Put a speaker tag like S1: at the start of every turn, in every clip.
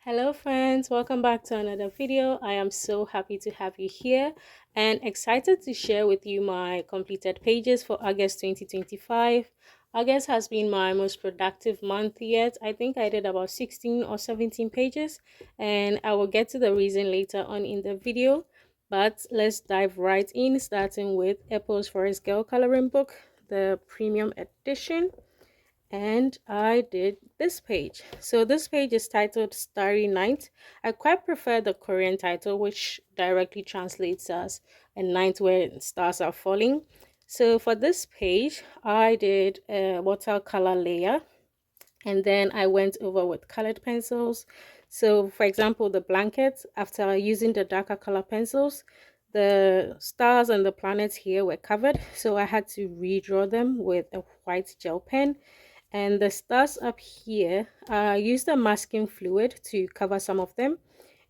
S1: Hello friends, welcome back to another video. I am so happy to have you here and excited to share with you my completed pages for August 2025. August has been my most productive month yet. I think I did about 16 or 17 pages and I will get to the reason later on in the video. But let's dive right in, starting with Apple's Forest Girl coloring book, the premium edition, and I did this page. So this page is titled Starry Night. I quite prefer the Korean title, which directly translates as a night where stars are falling. So for this page, I did a watercolor layer and then I went over with colored pencils. So for example, the blanket, after using the darker color pencils, the stars and the planets here were covered, so I had to redraw them with a white gel pen. And the stars up here, I used a masking fluid to cover some of them,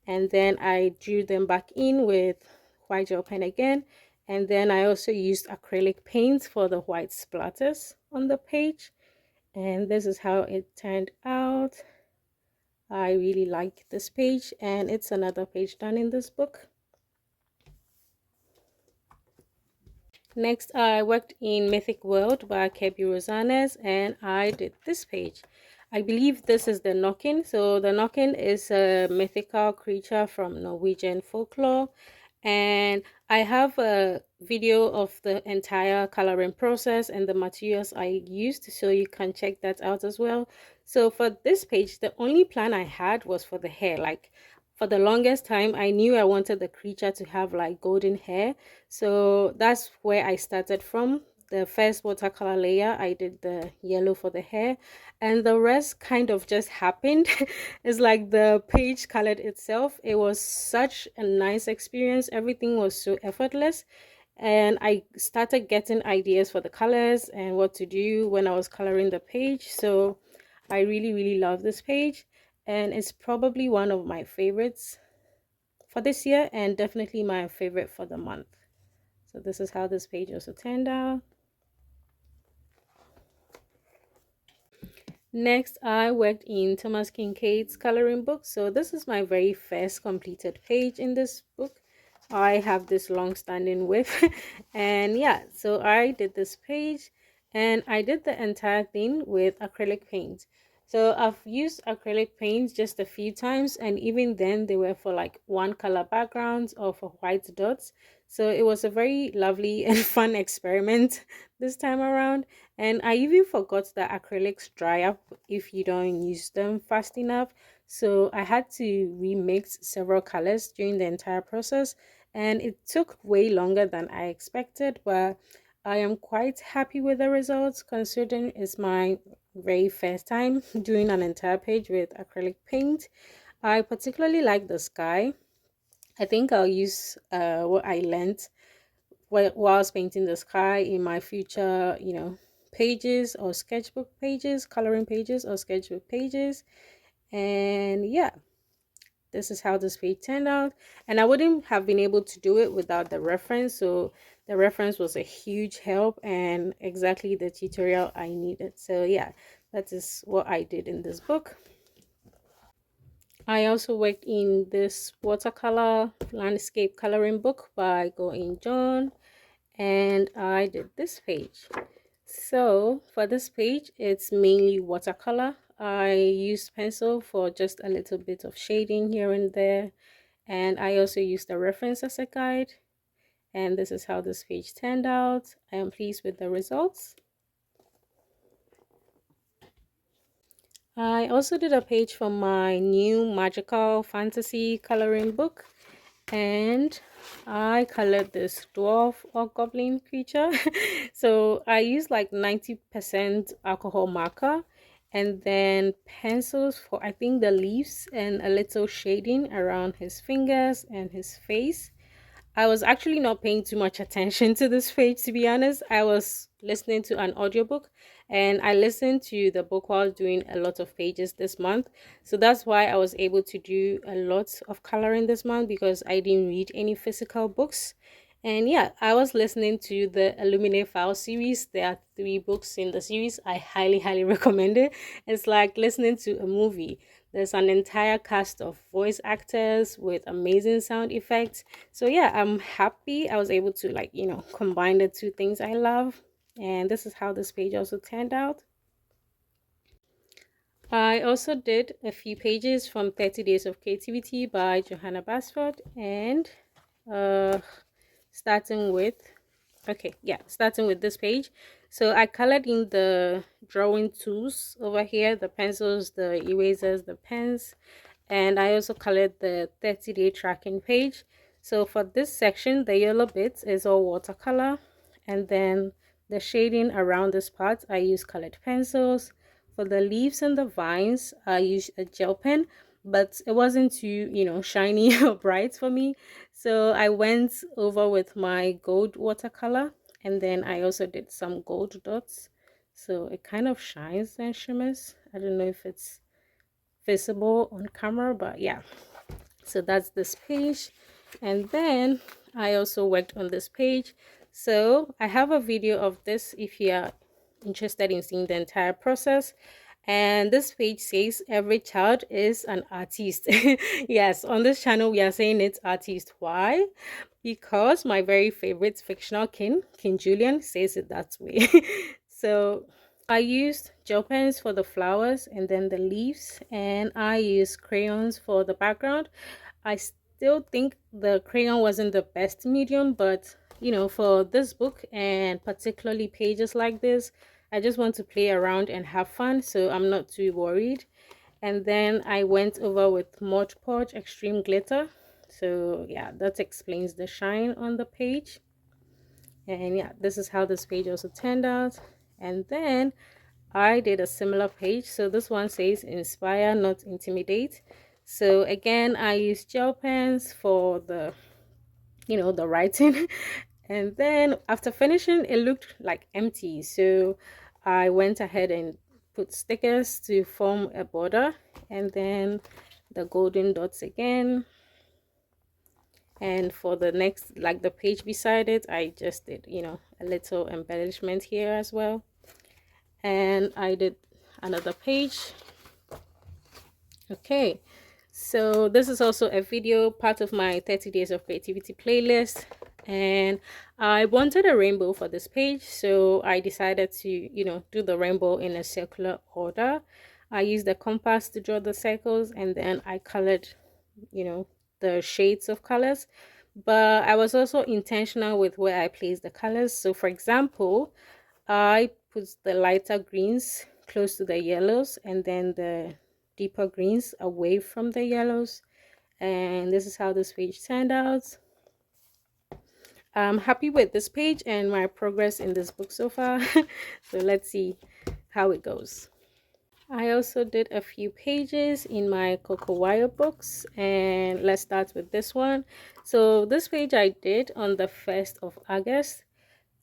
S1: and then I drew them back in with white gel pen again. And then I also used acrylic paint for the white splatters on the page, and this is how it turned out. I really like this page, and it's another page done in this book. Next, I worked in Mythic World by Kerby Rosanes, and I did this page. I believe this is the Knockin. So the Knockin is a mythical creature from Norwegian folklore, and I have a video of the entire coloring process and the materials I used, so you can check that out as well. So for this page, the only plan I had was for the hair. Like, for the longest time, I knew I wanted the creature to have like golden hair, so that's where I started from. The first watercolor layer, I did the yellow for the hair, and the rest kind of just happened. It's like the page colored itself. It was such a nice experience. Everything was so effortless, and I started getting ideas for the colors and what to do when I was coloring the page. So I really love this page, and it's probably one of my favorites for this year and definitely my favorite for the month. So this is how this page also turned out. Next, I worked in Thomas Kincaid's coloring book. So this is my very first completed page in this book. I have this long-standing with and yeah, so I did this page and I did the entire thing with acrylic paint. So I've used acrylic paint just a few times, and even then they were for like one color backgrounds or for white dots. So it was a very lovely and fun experiment this time around. And I even forgot that acrylics dry up if you don't use them fast enough. So I had to remix several colors during the entire process, and it took way longer than I expected, but I am quite happy with the results considering it's my very first time doing an entire page with acrylic paint. I particularly like the sky. I think I'll use what I learned whilst painting the sky in my future, pages or sketchbook pages, coloring pages or sketchbook pages. And yeah, this is how this page turned out, and I wouldn't have been able to do it without the reference. So the reference was a huge help and exactly the tutorial I needed. So yeah, that is what I did in this book. I also worked in this watercolor landscape coloring book by Go In John, and I did this page. So for this page, it's mainly watercolor. I used pencil for just a little bit of shading here and there, and I also used a reference as a guide. And this is how this page turned out. I am pleased with the results. I also did a page for my new magical fantasy coloring book, and I colored this dwarf or goblin creature. So I used like 90% alcohol marker and then pencils for I think the leaves and a little shading around his fingers and his face. I was actually not paying too much attention to this page, to be honest. I was listening to an audiobook, and I listened to the book while doing a lot of pages this month. So that's why I was able to do a lot of coloring this month, because I didn't read any physical books. And yeah, I was listening to the Illuminate File series. There are 3 books in the series. I highly, highly recommend it. It's like listening to a movie. There's an entire cast of voice actors with amazing sound effects. So yeah, I'm happy I was able to combine the 2 things I love. And this is how this page also turned out. I also did a few pages from 30 Days of Creativity by Johanna Basford, and uh starting with starting with this page. So I colored in the drawing tools over here, the pencils, the erasers, the pens, and I also colored the 30-day tracking page. So for this section, the yellow bits is all watercolor, and then the shading around this part I use colored pencils. For the leaves and the vines, I used a gel pen, but it wasn't too shiny or bright for me, so I went over with my gold watercolor, and then I also did some gold dots, so it kind of shines and shimmers. I don't know if it's visible on camera, but yeah. So that's this page. And then I also worked on this page, so I have a video of this if you are interested in seeing the entire process. And this page says every child is an artist. Yes, on this channel we are saying it's artist. Why? Because my very favorite fictional King Julian, says it that way. So I used gel pens for the flowers and then the leaves, and I used crayons for the background. I still think the crayon wasn't the best medium, but for this book and particularly pages like this, I just want to play around and have fun, so I'm not too worried. And then I went over with Mod Podge Extreme Glitter. So yeah, that explains the shine on the page. And yeah, this is how this page also turned out. And then I did a similar page. So this one says inspire, not intimidate. So again, I used gel pens for the writing. And then after finishing, it looked like empty. So I went ahead and put stickers to form a border, and then the golden dots again. And for the next, like the page beside it, I just did a little embellishment here as well. And I did another page. Okay, so this is also a video, part of my 30 days of creativity playlist, and I wanted a rainbow for this page, so I decided to do the rainbow in a circular order. I used the compass to draw the circles, and then I colored the shades of colors, but I was also intentional with where I placed the colors. So for example, I put the lighter greens close to the yellows, and then the deeper greens away from the yellows. And this is how this page turned out. I'm happy with this page and my progress in this book so far. So let's see how it goes. I also did a few pages in my Coco Wyo books, and let's start with this one. So this page I did on the 1st of August.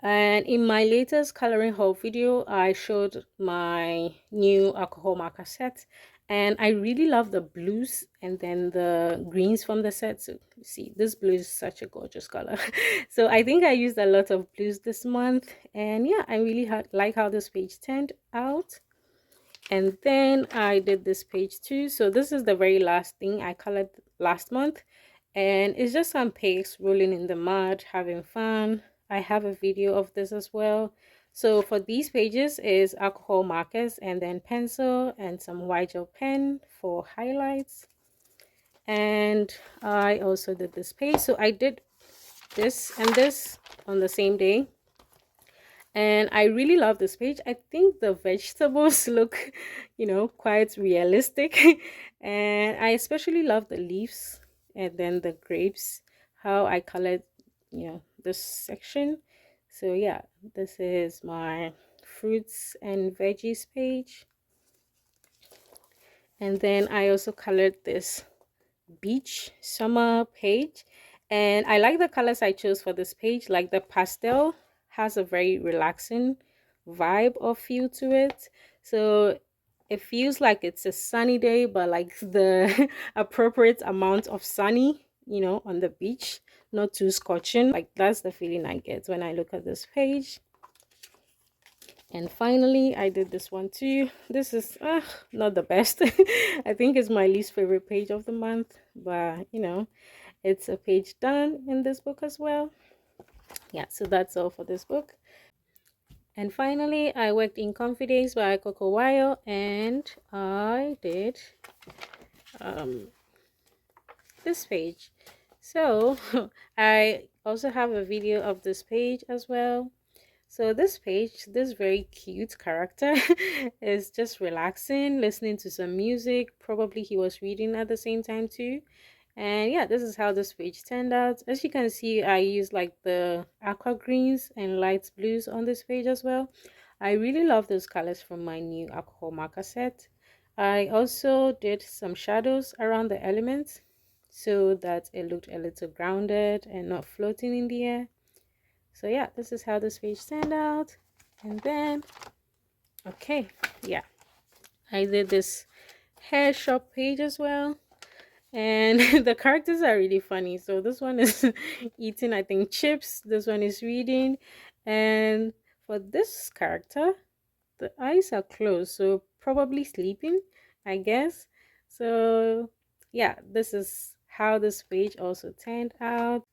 S1: And in my latest coloring haul video, I showed my new alcohol marker set, and I really love the blues and then the greens from the set. So you see, this blue is such a gorgeous color. So I think I used a lot of blues this month, and yeah, I really like how this page turned out. And then I did this page too. So this is the very last thing I colored last month, and it's just some pigs rolling in the mud, having fun. I have a video of this as well. So for these pages is alcohol markers and then pencil and some white gel pen for highlights. And I also did this page. So I did this and this on the same day, and I really love this page. I think the vegetables look quite realistic. And I especially love the leaves and then the grapes, how I colored this section. So yeah, this is my fruits and veggies page. And then I also colored this beach summer page, and I like the colors I chose for this page. Like the pastel has a very relaxing vibe or feel to it, so it feels like it's a sunny day, but like the appropriate amount of sunny on the beach, not too scorching. Like that's the feeling I get when I look at this page. And finally, I did this one too. This is not the best. I think it's my least favorite page of the month, but it's a page done in this book as well. Yeah, so that's all for this book. And finally, I worked in Confidence by Coco Wyo, and I did this page. So I also have a video of this page as well. So this page, this very cute character is just relaxing, listening to some music. Probably he was reading at the same time too. And yeah, this is how this page turned out. As you can see, I used like the aqua greens and light blues on this page as well. I really love those colors from my new alcohol marker set. I also did some shadows around the elements so that it looked a little grounded and not floating in the air. So yeah, this is how this page turned out. And then okay, yeah, I did this hair shop page as well, and the characters are really funny. So this one is eating, I think, chips. This one is reading, and for this character the eyes are closed, so probably sleeping, I guess. So yeah, this is how this page also turned out.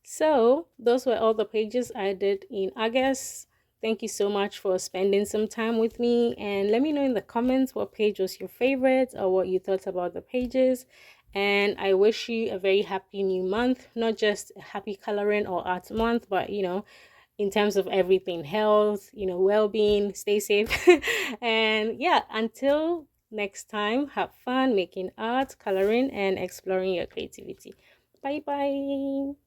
S1: So those were all the pages I did in August. Thank you so much for spending some time with me, and let me know in the comments what page was your favorite or what you thought about the pages. And I wish you a very happy new month, not just a happy coloring or art month, but in terms of everything, health, well-being, stay safe. And yeah, until next time, have fun making art, coloring, and exploring your creativity. Bye bye.